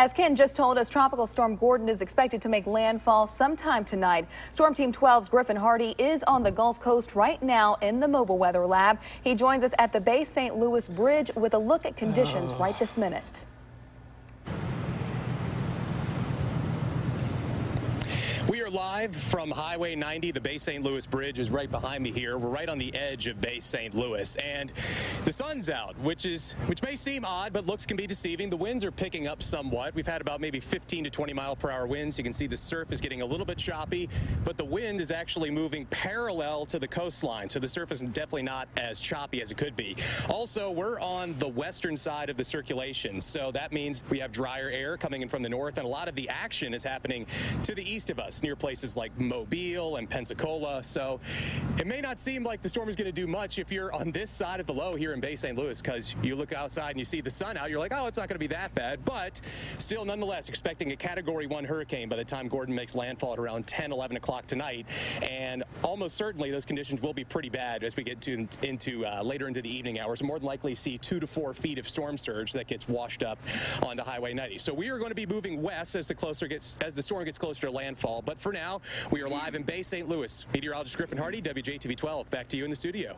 As Ken just told us, Tropical Storm Gordon is expected to make landfall sometime tonight. Storm Team 12's Griffin Hardy is on the Gulf Coast right now in the mobile weather lab. He joins us at the Bay St. Louis Bridge with a look at conditions right this minute. We are live from Highway 90. The Bay St. Louis Bridge is right behind me here. We're right on the edge of Bay St. Louis, and the sun's out, which may seem odd, but looks can be deceiving. The winds are picking up somewhat. We've had about maybe 15 to 20 mile per hour winds. You can see the surf is getting a little bit choppy, but the wind is actually moving parallel to the coastline, so the surf is definitely not as choppy as it could be. Also, we're on the western side of the circulation, so that means we have drier air coming in from the north, and a lot of the action is happening to the east of us, near places like Mobile and Pensacola. So it may not seem like the storm is going to do much if you're on this side of the low here in Bay St. Louis, because you look outside and you see the sun out, you're like, oh, it's not going to be that bad. But still, nonetheless, expecting a Category 1 hurricane by the time Gordon makes landfall at around 10, 11 o'clock tonight. And almost certainly those conditions will be pretty bad as we get into later into the evening hours. More than likely see 2 to 4 feet of storm surge that gets washed up onto Highway 90. So we are going to be moving west as the storm gets closer to landfall. But for now, we are live in Bay St. Louis. Meteorologist Griffin Hardy, WJTV 12. Back to you in the studio.